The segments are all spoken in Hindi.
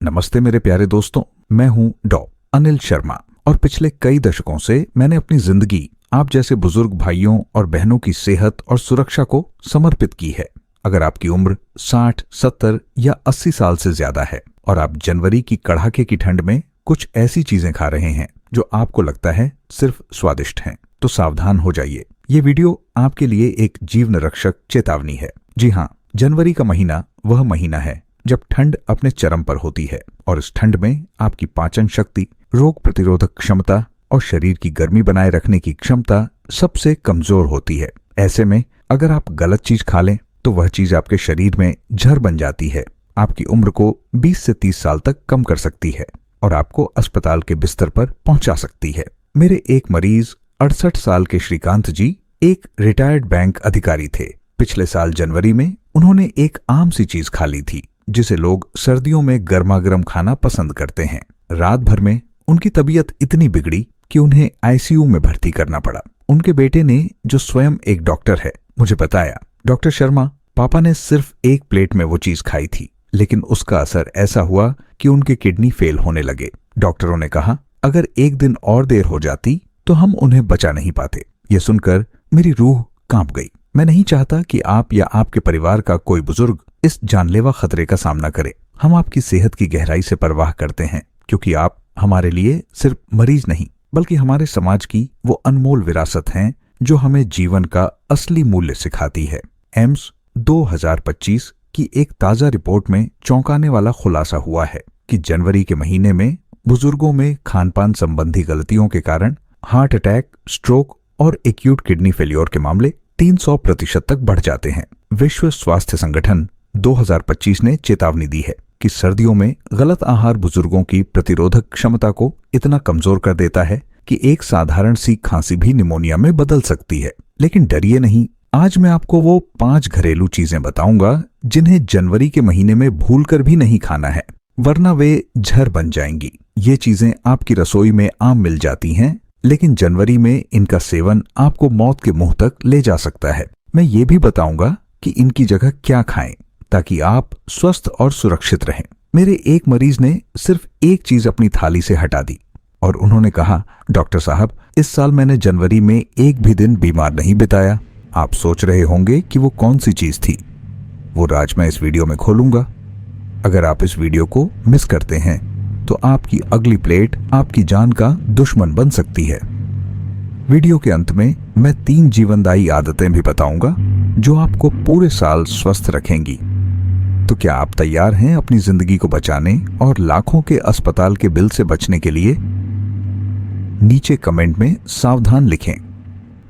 नमस्ते मेरे प्यारे दोस्तों, मैं हूं डॉ अनिल शर्मा और पिछले कई दशकों से मैंने अपनी जिंदगी आप जैसे बुजुर्ग भाइयों और बहनों की सेहत और सुरक्षा को समर्पित की है। अगर आपकी उम्र 60, 70 या 80 साल से ज्यादा है और आप जनवरी की कड़ाके की ठंड में कुछ ऐसी चीजें खा रहे हैं जो आपको लगता है सिर्फ स्वादिष्ट हैं, तो सावधान हो जाइए। ये वीडियो आपके लिए एक जीवन रक्षक चेतावनी है। जी हाँ, जनवरी का महीना वह महीना है जब ठंड अपने चरम पर होती है और इस ठंड में आपकी पाचन शक्ति, रोग प्रतिरोधक क्षमता और शरीर की गर्मी बनाए रखने की क्षमता सबसे कमजोर होती है। ऐसे में अगर आप गलत चीज खा लें तो वह चीज आपके शरीर में जहर बन जाती है, आपकी उम्र को 20 से 30 साल तक कम कर सकती है और आपको अस्पताल के बिस्तर पर पहुंचा सकती है। मेरे एक मरीज 68 साल के श्रीकांत जी एक रिटायर्ड बैंक अधिकारी थे। पिछले साल जनवरी में उन्होंने एक आम सी चीज खा ली थी जिसे लोग सर्दियों में गर्मा गर्म खाना पसंद करते हैं। रात भर में उनकी तबीयत इतनी बिगड़ी कि उन्हें आईसीयू में भर्ती करना पड़ा। उनके बेटे ने, जो स्वयं एक डॉक्टर है, मुझे बताया, डॉक्टर शर्मा, पापा ने सिर्फ एक प्लेट में वो चीज खाई थी, लेकिन उसका असर ऐसा हुआ कि उनके किडनी फेल होने लगे। डॉक्टरों ने कहा अगर एक दिन और देर हो जाती तो हम उन्हें बचा नहीं पाते। ये सुनकर मेरी रूह कांप गई। मैं नहीं चाहता कि आप या आपके परिवार का कोई बुजुर्ग इस जानलेवा खतरे का सामना करे। हम आपकी सेहत की गहराई से परवाह करते हैं क्योंकि आप हमारे लिए सिर्फ मरीज नहीं बल्कि हमारे समाज की वो अनमोल विरासत हैं जो हमें जीवन का असली मूल्य सिखाती है। एम्स 2025 की एक ताजा रिपोर्ट में चौंकाने वाला खुलासा हुआ है कि जनवरी के महीने में बुजुर्गों में खानपान संबंधी गलतियों के कारण हार्ट अटैक, स्ट्रोक और एक्यूट किडनी फेलियर के मामले 300% तक बढ़ जाते हैं। विश्व स्वास्थ्य संगठन 2025 ने चेतावनी दी है कि सर्दियों में गलत आहार बुजुर्गों की प्रतिरोधक क्षमता को इतना कमजोर कर देता है कि एक साधारण सी खांसी भी निमोनिया में बदल सकती है। लेकिन डरिए नहीं, आज मैं आपको वो 5 घरेलू चीजें बताऊंगा जिन्हें जनवरी के महीने में भूलकर भी नहीं खाना है, वरना वे जहर बन जाएंगी। ये चीजें आपकी रसोई में आम मिल जाती हैं, लेकिन जनवरी में इनका सेवन आपको मौत के मुंह तक ले जा सकता है। मैं ये भी बताऊंगा कि इनकी जगह क्या खाएं ताकि आप स्वस्थ और सुरक्षित रहें। मेरे एक मरीज ने सिर्फ एक चीज अपनी थाली से हटा दी और उन्होंने कहा, डॉक्टर साहब, इस साल मैंने जनवरी में एक भी दिन बीमार नहीं बिताया। आप सोच रहे होंगे कि वो कौन सी चीज थी। वो राज मैं इस वीडियो में खोलूंगा। अगर आप इस वीडियो को मिस करते हैं तो आपकी अगली प्लेट आपकी जान का दुश्मन बन सकती है। वीडियो के अंत में मैं 3 जीवनदायी आदतें भी बताऊंगा जो आपको पूरे साल स्वस्थ रखेंगी। तो क्या आप तैयार हैं अपनी जिंदगी को बचाने और लाखों के अस्पताल के बिल से बचने के लिए? नीचे कमेंट में सावधान लिखें।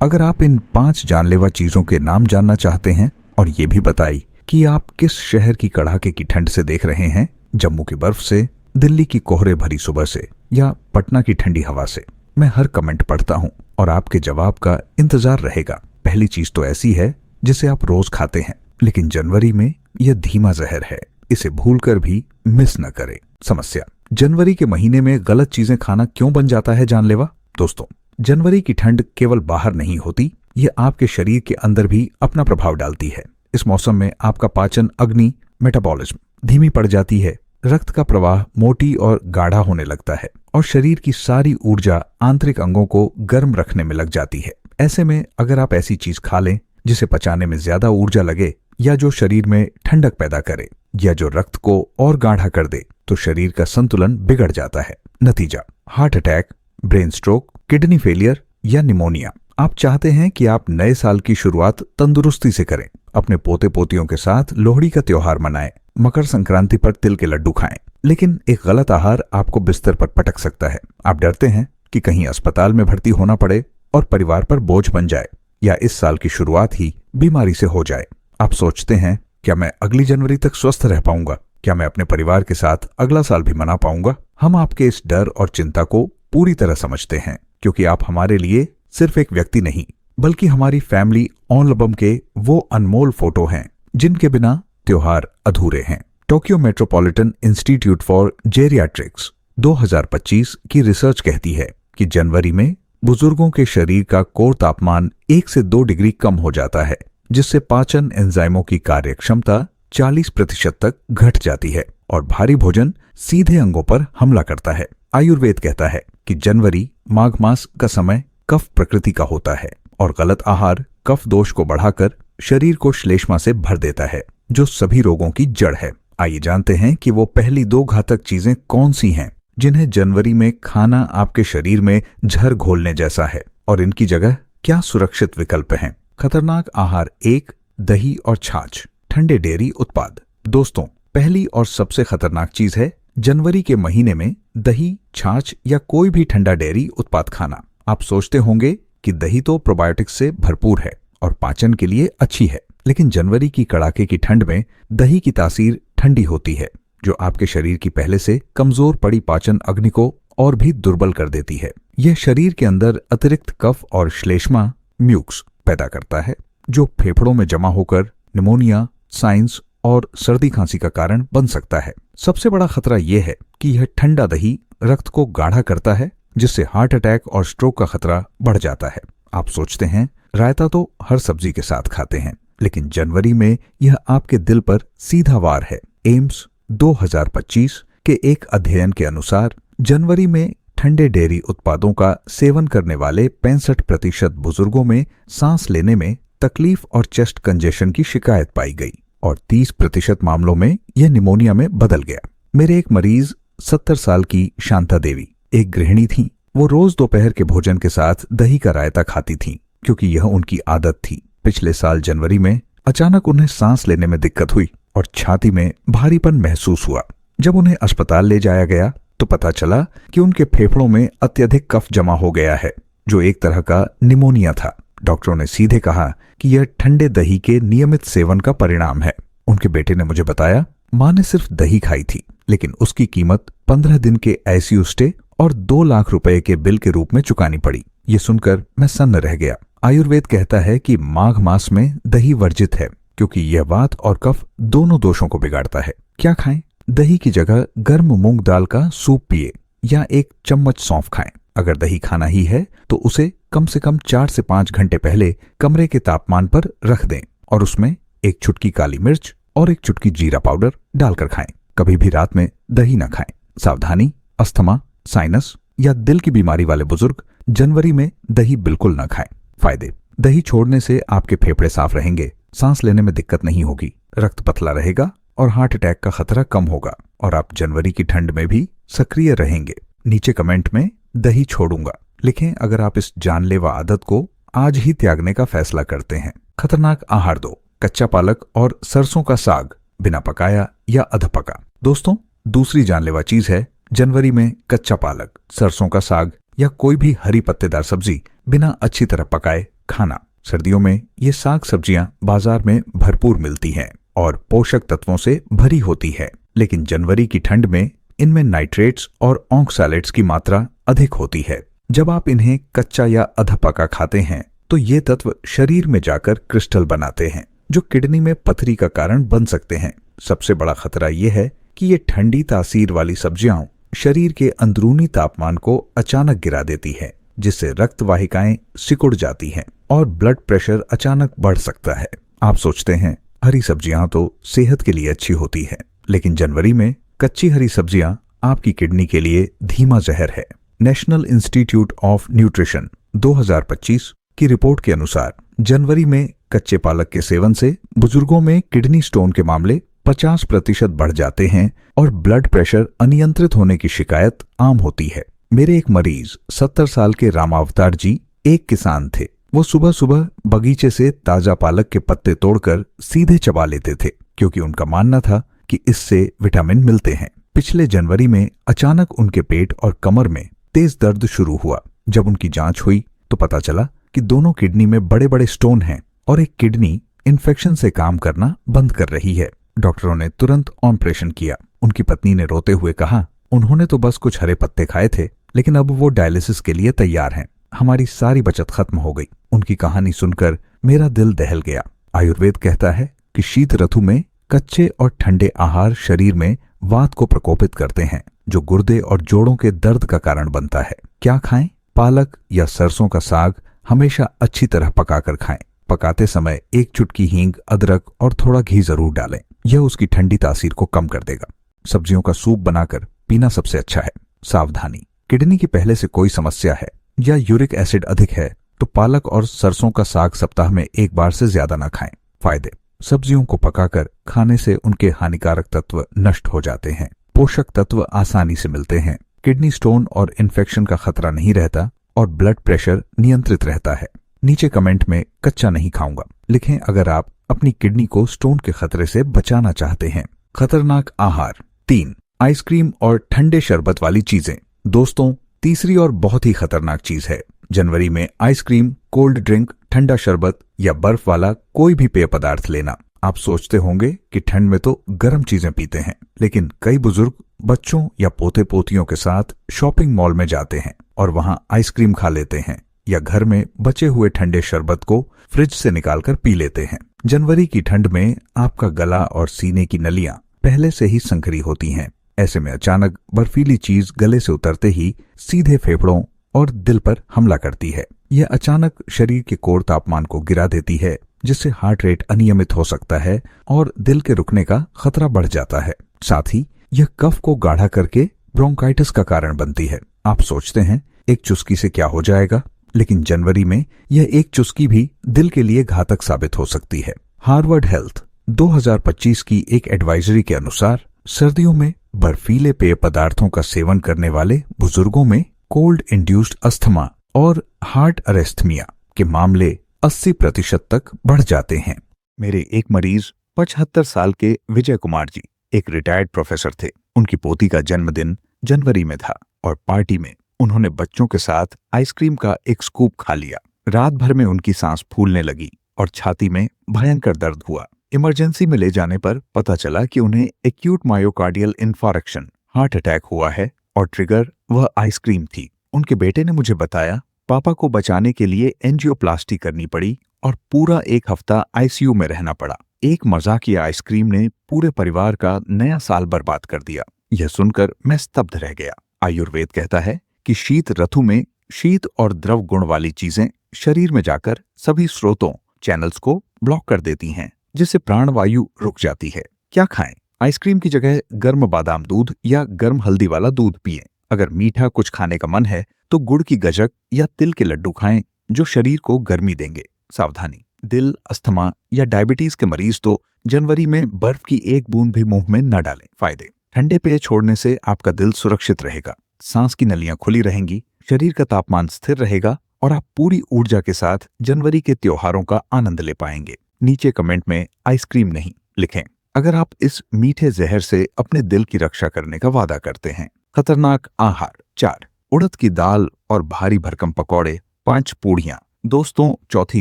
अगर आप इन 5 जानलेवा चीजों के नाम जानना चाहते हैं और ये भी बताइए कि आप किस शहर की कड़ाके की ठंड से देख रहे हैं, जम्मू की बर्फ से, दिल्ली की कोहरे भरी सुबह से या पटना की ठंडी हवा से। मैं हर कमेंट पढ़ता हूं और आपके जवाब का इंतजार रहेगा। पहली चीज तो ऐसी है जिसे आप रोज खाते हैं, लेकिन जनवरी में यह धीमा जहर है, इसे भूलकर भी मिस न करें। समस्या, जनवरी के महीने में गलत चीजें खाना क्यों बन जाता है जानलेवा? दोस्तों, जनवरी की ठंड केवल बाहर नहीं होती, ये आपके शरीर के अंदर भी अपना प्रभाव डालती है। इस मौसम में आपका पाचन अग्नि, मेटाबॉलिज्म धीमी पड़ जाती है, रक्त का प्रवाह मोटी और गाढ़ा होने लगता है और शरीर की सारी ऊर्जा आंतरिक अंगों को गर्म रखने में लग जाती है। ऐसे में अगर आप ऐसी चीज खा लें जिसे पचाने में ज्यादा ऊर्जा लगे या जो शरीर में ठंडक पैदा करे या जो रक्त को और गाढ़ा कर दे, तो शरीर का संतुलन बिगड़ जाता है। नतीजा, heart attack, brain stroke, kidney failure या निमोनिया। आप चाहते हैं कि आप नए साल की शुरुआत तंदुरुस्ती से करें, अपने पोते पोतियों के साथ लोहड़ी का त्योहार मनाएं, मकर संक्रांति पर तिल के लड्डू खाएं, लेकिन एक गलत आहार आपको बिस्तर पर पटक सकता है। आप डरते हैं कि कहीं अस्पताल में भर्ती होना पड़े और परिवार पर बोझ बन जाए, या इस साल की शुरुआत ही बीमारी से हो जाए। आप सोचते हैं, क्या मैं अगली जनवरी तक स्वस्थ रह पाऊंगा? क्या मैं अपने परिवार के साथ अगला साल भी मना पाऊंगा? हम आपके इस डर और चिंता को पूरी तरह समझते हैं, क्योंकि आप हमारे लिए सिर्फ एक व्यक्ति नहीं बल्कि हमारी फैमिली एल्बम के वो अनमोल फोटो हैं जिनके बिना त्योहार अधूरे हैं। Tokyo metropolitan institute for geriatrics 2025 की रिसर्च कहती है कि जनवरी में बुजुर्गों के शरीर का कोर तापमान 1 से 2 डिग्री कम हो जाता है, जिससे पाचन एंजाइमों की कार्यक्षमता 40% तक घट जाती है और भारी भोजन सीधे अंगों पर हमला करता है। आयुर्वेद कहता है कि जनवरी माघ मास का समय कफ प्रकृति का होता है और गलत आहार कफ दोष को बढ़ाकर शरीर को श्लेष्मा से भर देता है, जो सभी रोगों की जड़ है। आइए जानते हैं कि वो पहली 2 घातक चीजें कौन सी हैं जिन्हें जनवरी में खाना आपके शरीर में झर घोलने जैसा है, और इनकी जगह क्या सुरक्षित विकल्प हैं। खतरनाक आहार 1, दही और छाछ, ठंडे डेयरी उत्पाद। दोस्तों, पहली और सबसे खतरनाक चीज है जनवरी के महीने में दही, छाछ या कोई भी ठंडा डेयरी उत्पाद खाना। आप सोचते होंगे कि दही तो प्रोबायोटिक्स से भरपूर है और पाचन के लिए अच्छी है, लेकिन जनवरी की कड़ाके की ठंड में दही की तासीर ठंडी होती है, जो आपके शरीर की पहले से कमजोर पड़ी पाचन अग्नि को और भी दुर्बल कर देती है। यह शरीर के अंदर अतिरिक्त कफ और श्लेष्मा म्यूक्स पैदा करता है, जो फेफड़ों में जमा होकर निमोनिया, साइनस और सर्दी खांसी का कारण बन सकता है। सबसे बड़ा खतरा यह है कि यह ठंडा दही रक्त को गाढ़ा करता है, जिससे हार्ट अटैक और स्ट्रोक का खतरा बढ़ जाता है। आप सोचते हैं रायता तो हर सब्जी के साथ खाते हैं, लेकिन जनवरी में यह आपके दिल पर सीधा वार है। एम्स 2025 के एक अध्ययन के अनुसार जनवरी में ठंडे डेयरी उत्पादों का सेवन करने वाले 65% बुजुर्गों में सांस लेने में तकलीफ और चेस्ट कंजेशन की शिकायत पाई गई और 30% मामलों में यह निमोनिया में बदल गया। मेरे एक मरीज 70 साल की शांता देवी एक गृहिणी थी। वो रोज दोपहर के भोजन के साथ दही का रायता खाती थी, क्योंकि यह उनकी आदत थी। पिछले साल जनवरी में अचानक उन्हें सांस लेने में दिक्कत हुई और छाती में भारीपन महसूस हुआ। जब उन्हें अस्पताल ले जाया गया तो पता चला कि उनके फेफड़ों में अत्यधिक कफ जमा हो गया है, जो एक तरह का निमोनिया था। डॉक्टरों ने सीधे कहा कि यह ठंडे दही के नियमित सेवन का परिणाम है। उनके बेटे ने मुझे बताया, मां ने सिर्फ दही खाई थी, लेकिन उसकी कीमत 15 दिन के आईसीयू स्टे और 2 लाख रुपए के बिल के रूप में चुकानी पड़ी। ये सुनकर मैं सन्न रह गया। आयुर्वेद कहता है कि माघ मास में दही वर्जित है, क्योंकि यह वात और कफ दोनों दोषों को बिगाड़ता है। क्या खाएं? दही की जगह गर्म मूंग दाल का सूप पिए या 1 चम्मच सौंफ खाएं। अगर दही खाना ही है तो उसे कम से कम 4 से 5 घंटे पहले कमरे के तापमान पर रख दें और उसमें 1 चुटकी काली मिर्च और 1 चुटकी जीरा पाउडर डालकर खाएं। कभी भी रात में दही न खाएं। सावधानी, अस्थमा, साइनस या दिल की बीमारी वाले बुजुर्ग जनवरी में दही बिल्कुल न खाएं। फायदे: दही छोड़ने से आपके फेफड़े साफ रहेंगे, सांस लेने में दिक्कत नहीं होगी, रक्त पतला रहेगा और हार्ट अटैक का खतरा कम होगा, और आप जनवरी की ठंड में भी सक्रिय रहेंगे। नीचे कमेंट में दही छोड़ूंगा लिखें अगर आप इस जानलेवा आदत को आज ही त्यागने का फैसला करते हैं। खतरनाक आहार 2, कच्चा पालक और सरसों का साग, बिना पकाया या अधपका। दोस्तों, दूसरी जानलेवा चीज है जनवरी में कच्चा पालक, सरसों का साग या कोई भी हरी पत्तेदार सब्जी बिना अच्छी तरह पकाए खाना। सर्दियों में ये साग सब्जियां बाजार में भरपूर मिलती हैं और पोषक तत्वों से भरी होती है, लेकिन जनवरी की ठंड में इनमें नाइट्रेट्स और ऑक्सैलेट्स की मात्रा अधिक होती है। जब आप इन्हें कच्चा या अधपका खाते हैं तो ये तत्व शरीर में जाकर क्रिस्टल बनाते हैं, जो किडनी में पथरी का कारण बन सकते हैं। सबसे बड़ा खतरा यह है कि ये ठंडी तासीर वाली सब्जियां शरीर के अंदरूनी तापमान को अचानक गिरा देती है, जिससे रक्त वाहिकाएं सिकुड़ जाती हैं और ब्लड प्रेशर अचानक बढ़ सकता है। आप सोचते हैं हरी सब्जियां तो सेहत के लिए अच्छी होती है, लेकिन जनवरी में कच्ची हरी सब्जियां आपकी किडनी के लिए धीमा जहर है। नेशनल इंस्टीट्यूट ऑफ न्यूट्रिशन 2025 की रिपोर्ट के अनुसार जनवरी में कच्चे पालक के सेवन से बुजुर्गों में किडनी स्टोन के मामले 50% बढ़ जाते हैं और ब्लड प्रेशर अनियंत्रित होने की शिकायत आम होती है। मेरे एक मरीज 70 साल के रामावतार जी एक किसान थे। वो सुबह सुबह बगीचे से ताजा पालक के पत्ते तोड़कर सीधे चबा लेते थे, क्योंकि उनका मानना था कि इससे विटामिन मिलते हैं। पिछले जनवरी में अचानक उनके पेट और कमर में तेज दर्द शुरू हुआ। जब उनकी जांच हुई तो पता चला कि दोनों किडनी में बड़े बड़े स्टोन हैं और एक किडनी इन्फेक्शन से काम करना बंद कर रही है। डॉक्टरों ने तुरंत ऑपरेशन किया। उनकी पत्नी ने रोते हुए कहा, उन्होंने तो बस कुछ हरे पत्ते खाए थे, लेकिन अब वो डायलिसिस के लिए तैयार हैं। हमारी सारी बचत खत्म हो गई। उनकी कहानी सुनकर मेरा दिल दहल गया। आयुर्वेद कहता है कि शीत ऋतु में कच्चे और ठंडे आहार शरीर में वात को प्रकोपित करते हैं, जो गुर्दे और जोड़ों के दर्द का कारण बनता है। क्या खाएं? पालक या सरसों का साग हमेशा अच्छी तरह पकाकर खाएं। पकाते समय 1 चुटकी हींग, अदरक और थोड़ा घी जरूर डालें। यह उसकी ठंडी तासीर को कम कर देगा। सब्जियों का सूप बनाकर पीना सबसे अच्छा है। सावधानी, किडनी की पहले से कोई समस्या है या यूरिक एसिड अधिक है तो पालक और सरसों का साग सप्ताह में एक बार से ज्यादा न खाएं। फायदे, सब्जियों को पकाकर खाने से उनके हानिकारक तत्व नष्ट हो जाते हैं। पोषक तत्व आसानी से मिलते हैं। किडनी स्टोन और इन्फेक्शन का खतरा नहीं रहता और ब्लड प्रेशर नियंत्रित रहता है। नीचे कमेंट में कच्चा नहीं खाऊंगा लिखें अगर आप अपनी किडनी को स्टोन के खतरे से बचाना चाहते हैं। खतरनाक आहार 3, आइसक्रीम और ठंडे शरबत वाली चीजें। दोस्तों, तीसरी और बहुत ही खतरनाक चीज है जनवरी में आइसक्रीम, कोल्ड ड्रिंक, ठंडा शरबत या बर्फ वाला कोई भी पेय पदार्थ लेना। आप सोचते होंगे कि ठंड में तो गर्म चीजें पीते हैं, लेकिन कई बुजुर्ग बच्चों या पोते पोतियों के साथ शॉपिंग मॉल में जाते हैं और वहां आइसक्रीम खा लेते हैं या घर में बचे हुए ठंडे शरबत को फ्रिज से निकालकर पी लेते हैं। जनवरी की ठंड में आपका गला और सीने की नलियां पहले से ही संकरी होती हैं। ऐसे में अचानक बर्फीली चीज गले से उतरते ही सीधे फेफड़ों और दिल पर हमला करती है। यह अचानक शरीर के कोर तापमान को गिरा देती है, जिससे हार्ट रेट अनियमित हो सकता है और दिल के रुकने का खतरा बढ़ जाता है। साथ ही यह कफ को गाढ़ा करके ब्रोंकाइटिस का कारण बनती है। आप सोचते हैं एक चुस्की से क्या हो जाएगा, लेकिन जनवरी में यह एक चुस्की भी दिल के लिए घातक साबित हो सकती है। हार्वर्ड हेल्थ 2025 की एक एडवाइजरी के अनुसार सर्दियों में बर्फीले पेय पदार्थों का सेवन करने वाले बुजुर्गों में कोल्ड इंड्यूस्ड अस्थमा और हार्ट अरेस्थमिया के मामले 80% तक बढ़ जाते हैं। मेरे एक मरीज 75 साल के विजय कुमार जी एक रिटायर्ड प्रोफेसर थे। उनकी पोती का जन्मदिन जनवरी में था और पार्टी में उन्होंने बच्चों के साथ आइसक्रीम का एक स्कूप खा लिया। रात भर में उनकी सांस फूलने लगी और छाती में भयंकर दर्द हुआ। इमरजेंसी में ले जाने पर पता चला कि उन्हें acute myocardial infarction, heart attack हुआ है और ट्रिगर वह आइसक्रीम थी। उनके बेटे ने मुझे बताया, पापा को बचाने के लिए एंजियोप्लास्टी करनी पड़ी और पूरा एक हफ्ता आईसीयू में रहना पड़ा। एक मजाकिया आइसक्रीम ने पूरे परिवार का नया साल बर्बाद कर दिया। यह सुनकर मैं स्तब्ध रह गया। आयुर्वेद कहता है कि शीत ऋतु में शीत और द्रव गुण वाली चीजें शरीर में जाकर सभी स्रोतों, चैनल्स को ब्लॉक कर देती हैं, जिससे प्राणवायु रुक जाती है। क्या खाएं? आइसक्रीम की जगह गर्म बादाम दूध या गर्म हल्दी वाला दूध पिएं। अगर मीठा कुछ खाने का मन है तो गुड़ की गजक या तिल के लड्डू खाएं, जो शरीर को गर्मी देंगे। सावधानी, दिल, अस्थमा या डायबिटीज के मरीज तो जनवरी में बर्फ की एक बूंद भी मुंह में न डालें। फायदे, ठंडे पेय छोड़ने से आपका दिल सुरक्षित रहेगा, सांस की नलियां खुली रहेंगी, शरीर का तापमान स्थिर रहेगा और आप पूरी ऊर्जा के साथ जनवरी के त्योहारों का आनंद ले पाएंगे। नीचे कमेंट में आइसक्रीम नहीं लिखें अगर आप इस मीठे जहर से अपने दिल की रक्षा करने का वादा करते हैं। खतरनाक आहार 4, उड़द की दाल और भारी भरकम पकौड़े, 5 पूड़ियां। दोस्तों, चौथी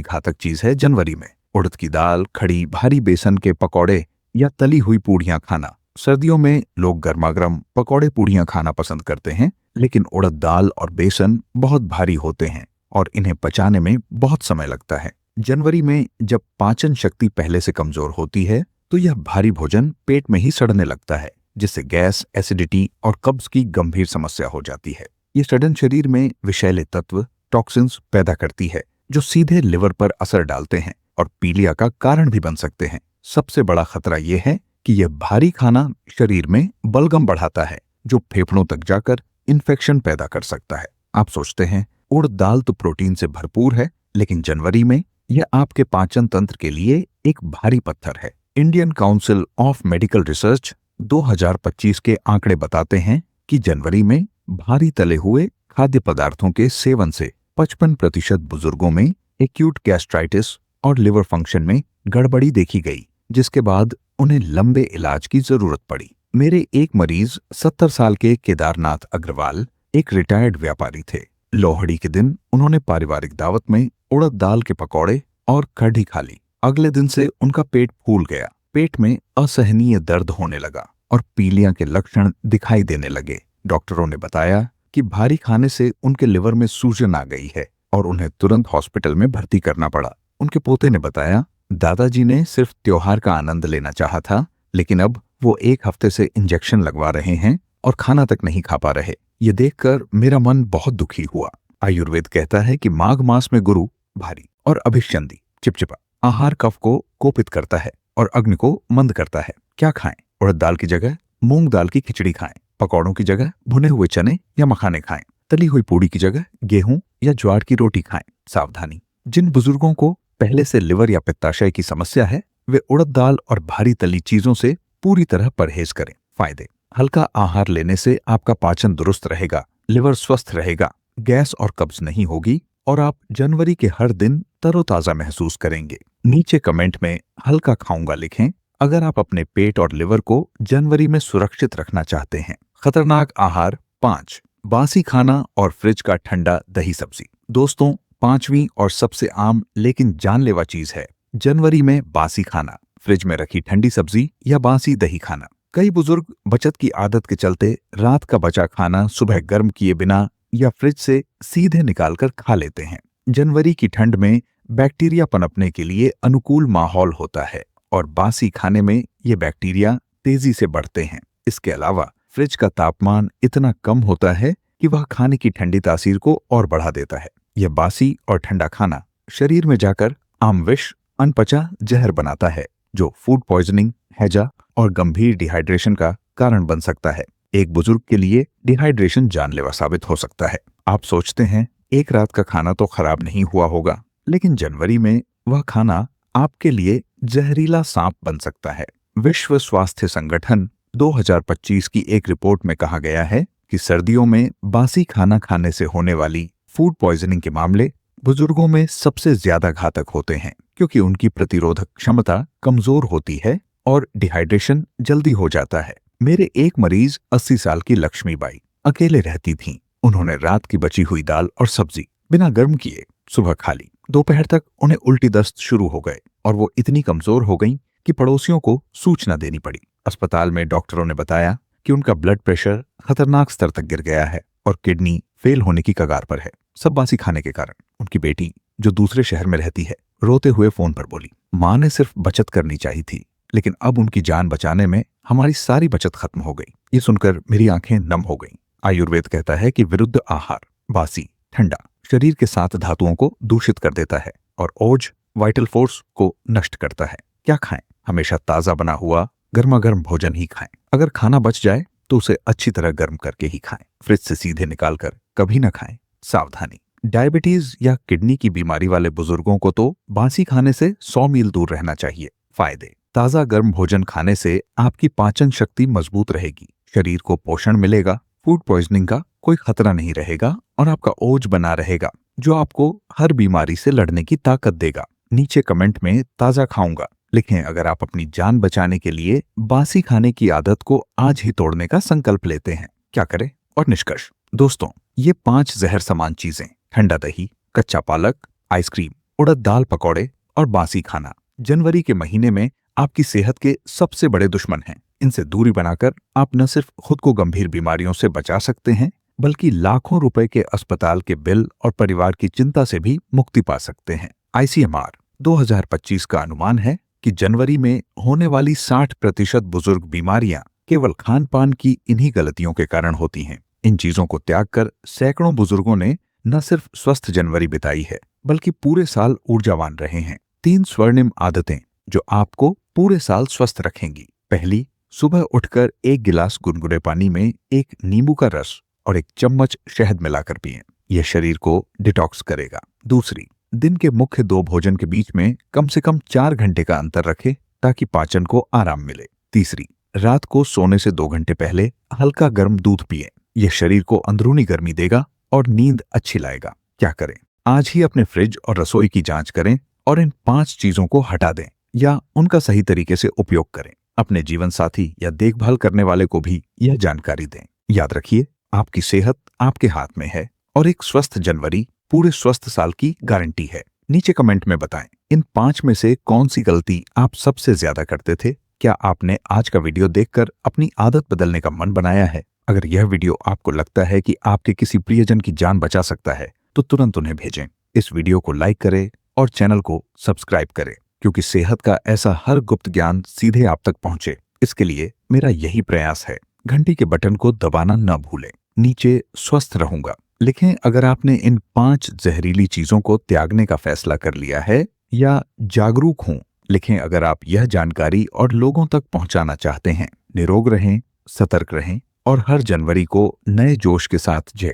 घातक चीज है जनवरी में उड़द की दाल, खड़ी भारी बेसन के पकौड़े या तली हुई पूड़ियां खाना। सर्दियों में लोग गर्मागर्म पकौड़े पूड़ियां खाना पसंद करते हैं, लेकिन उड़द दाल और बेसन बहुत भारी होते हैं और इन्हें पचाने में बहुत समय लगता है। जनवरी में जब पाचन शक्ति पहले से कमजोर होती है तो यह भारी भोजन पेट में ही सड़ने लगता है, जिससे गैस, एसिडिटी और कब्ज की गंभीर समस्या हो जाती है। ये सड़न शरीर में विषैले तत्व, टॉक्सिन्स पैदा करती है, जो सीधे लिवर पर असर डालते हैं और पीलिया का कारण भी बन सकते हैं। सबसे बड़ा खतरा यह है कि यह भारी खाना शरीर में बलगम बढ़ाता है, जो फेफड़ों तक जाकर इन्फेक्शन पैदा कर सकता है। आप सोचते हैं उड़द दाल तो प्रोटीन से भरपूर है, लेकिन जनवरी में यह आपके पाचन तंत्र के लिए एक भारी पत्थर है। Indian council of medical research 2025 के आंकड़े बताते हैं कि जनवरी में भारी तले हुए खाद्य पदार्थों के सेवन से 55% बुजुर्गों में एक्यूट गैस्ट्राइटिस और लिवर फंक्शन में गड़बड़ी देखी गई, जिसके बाद उन्हें लंबे इलाज की जरूरत पड़ी। मेरे एक मरीज 70 साल के केदारनाथ अग्रवाल एक रिटायर्ड व्यापारी थे। लोहड़ी के दिन उन्होंने पारिवारिक दावत में उड़द दाल के पकौड़े और कढ़ी खा ली। अगले दिन से उनका पेट फूल गया, पेट में असहनीय दर्द होने लगा और पीलिया के लक्षण दिखाई देने लगे। डॉक्टरों ने बताया कि भारी खाने से उनके लिवर में सूजन आ गई है और उन्हें तुरंत हॉस्पिटल में भर्ती करना पड़ा। उनके पोते ने बताया, दादाजी ने सिर्फ त्योहार का आनंद लेना चाहा था, लेकिन अब वो एक हफ्ते से इंजेक्शन लगवा रहे हैं और खाना तक नहीं खा पा रहे। ये देखकर मेरा मन बहुत दुखी हुआ। आयुर्वेद कहता है कि माघ मास में गुरु भारी और अभिषंदी चिपचिपा आहार कफ को कोपित करता है और अग्नि को मंद करता है। क्या खाएं? उड़द दाल की जगह मूंग दाल की खिचड़ी खाएं। पकौड़ों की जगह भुने हुए चने या मखाने खाएं। तली हुई पूड़ी की जगह गेहूं या ज्वार की रोटी खाएं। सावधानी, जिन बुजुर्गों को पहले से लिवर या पित्ताशय की समस्या है वे उड़द दाल और भारी तली चीजों से पूरी तरह परहेज करें। फायदे, हल्का आहार लेने से आपका पाचन दुरुस्त रहेगा, लिवर स्वस्थ रहेगा, गैस और कब्ज नहीं होगी और आप जनवरी के हर दिन तरोताजा महसूस करेंगे। नीचे कमेंट में हल्का खाऊंगा लिखें अगर आप अपने पेट और लिवर को जनवरी में सुरक्षित रखना चाहते हैं। खतरनाक आहार 5, बासी खाना और फ्रिज का ठंडा दही सब्जी। दोस्तों, 5वीं और सबसे आम लेकिन जानलेवा चीज है जनवरी में बासी खाना, फ्रिज में रखी ठंडी सब्जी या बासी दही खाना। कई बुजुर्ग बचत की आदत के चलते रात का बचा खाना सुबह गर्म किए बिना या फ्रिज से सीधे निकालकर खा लेते हैं। जनवरी की ठंड में बैक्टीरिया पनपने के लिए अनुकूल माहौल होता है और बासी खाने में ये बैक्टीरिया तेजी से बढ़ते हैं। इसके अलावा फ्रिज का तापमान इतना कम होता है कि वह खाने की ठंडी तासीर को और बढ़ा देता है। यह बासी और ठंडा खाना शरीर में जाकर आम विष, अनपचा जहर बनाता है जो फूड पॉइजनिंग, हैजा और गंभीर डिहाइड्रेशन का कारण बन सकता है। एक बुजुर्ग के लिए डिहाइड्रेशन जानलेवा साबित हो सकता है। आप सोचते हैं एक रात का खाना तो खराब नहीं हुआ होगा, लेकिन जनवरी में वह खाना आपके लिए जहरीला सांप बन सकता है। विश्व स्वास्थ्य संगठन 2025 की एक रिपोर्ट में कहा गया है कि सर्दियों में बासी खाना खाने से होने वाली फूड पॉइजनिंग के मामले बुजुर्गों में सबसे ज्यादा घातक होते हैं क्योंकि उनकी प्रतिरोधक क्षमता कमजोर होती है और डिहाइड्रेशन जल्दी हो जाता है। मेरे एक मरीज 80 साल की लक्ष्मीबाई अकेले रहती थीं। उन्होंने रात की बची हुई दाल और सब्जी बिना गर्म किए सुबह खा ली। दोपहर तक उन्हें उल्टी दस्त शुरू हो गए और वो इतनी कमजोर हो गईं कि पड़ोसियों को सूचना देनी पड़ी। अस्पताल में डॉक्टरों ने बताया कि उनका ब्लड प्रेशर खतरनाक स्तर तक गिर गया है और किडनी फेल होने की कगार पर है, सब बासी खाने के कारण। उनकी बेटी, जो दूसरे शहर में रहती है, रोते हुए फोन पर बोली, माँ ने सिर्फ बचत करनी चाहिए थी, लेकिन अब उनकी जान बचाने में हमारी सारी बचत खत्म हो गई। ये सुनकर मेरी आंखें नम हो गईं। आयुर्वेद कहता है कि विरुद्ध आहार, बासी, ठंडा, शरीर के 7 धातुओं को दूषित कर देता है और ओज, वाइटल फोर्स को नष्ट करता है। क्या खाएं? हमेशा ताजा बना हुआ गर्मा गर्म भोजन ही खाएं। अगर खाना बच जाए तो उसे अच्छी तरह गर्म करके ही खाएं। फ्रिज से सीधे निकालकर कभी न खाएं। सावधानी, डायबिटीज या किडनी की बीमारी वाले बुजुर्गों को तो बासी खाने से 100 मील दूर रहना चाहिए। फायदे, ताजा गर्म भोजन खाने से आपकी पाचन शक्ति मजबूत रहेगी, शरीर को पोषण मिलेगा, फूड पॉइजनिंग का कोई खतरा नहीं रहेगा और आपका ओज बना रहेगा जो आपको हर बीमारी से लड़ने की ताकत देगा। नीचे कमेंट में ताजा खाऊंगा लिखें अगर आप अपनी जान बचाने के लिए बासी खाने की आदत को आज ही तोड़ने का संकल्प लेते हैं। क्या करें? और निष्कर्ष, दोस्तों, ये 5 जहर समान चीजें, ठंडा दही, कच्चा पालक, आइसक्रीम, उड़द दाल पकौड़े और बासी खाना, जनवरी के महीने में आपकी सेहत के सबसे बड़े दुश्मन हैं। इनसे दूरी बनाकर आप न सिर्फ खुद को गंभीर बीमारियों से बचा सकते हैं, बल्कि लाखों रुपए के अस्पताल के बिल और परिवार की चिंता से भी मुक्ति पा सकते हैं। ICMR 2025 का अनुमान है कि जनवरी में होने वाली 60% बुजुर्ग बीमारियां केवल खान पान की इन्हीं गलतियों के कारण होती हैं। इन चीजों को त्याग कर सैकड़ों बुजुर्गों ने न सिर्फ स्वस्थ जनवरी बिताई है, बल्कि पूरे साल ऊर्जावान रहे हैं। 3 स्वर्णिम आदतें जो आपको पूरे साल स्वस्थ रखेंगी। पहली, सुबह उठकर 1 गिलास गुनगुने पानी में 1 नींबू का रस और 1 चम्मच शहद मिलाकर पिएं। यह शरीर को डिटॉक्स करेगा। दूसरी, दिन के मुख्य 2 भोजन के बीच में कम से कम 4 घंटे का अंतर रखें ताकि पाचन को आराम मिले। तीसरी, रात को सोने से 2 घंटे पहले हल्का गर्म दूध पिएं। यह शरीर को अंदरूनी गर्मी देगा और नींद अच्छी लाएगा। क्या करें? आज ही अपने फ्रिज और रसोई की जांच करें और इन 5 चीजों को हटा दें या उनका सही तरीके से उपयोग करें। अपने जीवन साथी या देखभाल करने वाले को भी यह जानकारी दें। याद रखिए, आपकी सेहत आपके हाथ में है और एक स्वस्थ जनवरी पूरे स्वस्थ साल की गारंटी है। नीचे कमेंट में बताएं, इन 5 में से कौन सी गलती आप सबसे ज्यादा करते थे? क्या आपने आज का वीडियो देखकर अपनी आदत बदलने का मन बनाया है? अगर यह वीडियो आपको लगता है कि आपके किसी प्रियजन की जान बचा सकता है तो तुरंत उन्हें भेजें। इस वीडियो को लाइक करें और चैनल को सब्सक्राइब करें, क्योंकि सेहत का ऐसा हर गुप्त ज्ञान सीधे आप तक पहुंचे, इसके लिए मेरा यही प्रयास है। घंटी के बटन को दबाना न भूलें। नीचे स्वस्थ रहूंगा लिखें अगर आपने इन 5 जहरीली चीजों को त्यागने का फैसला कर लिया है, या जागरूक हूं लिखें अगर आप यह जानकारी और लोगों तक पहुंचाना चाहते हैं। निरोग रहें, सतर्क रहें और हर जनवरी को नए जोश के साथ जिएं।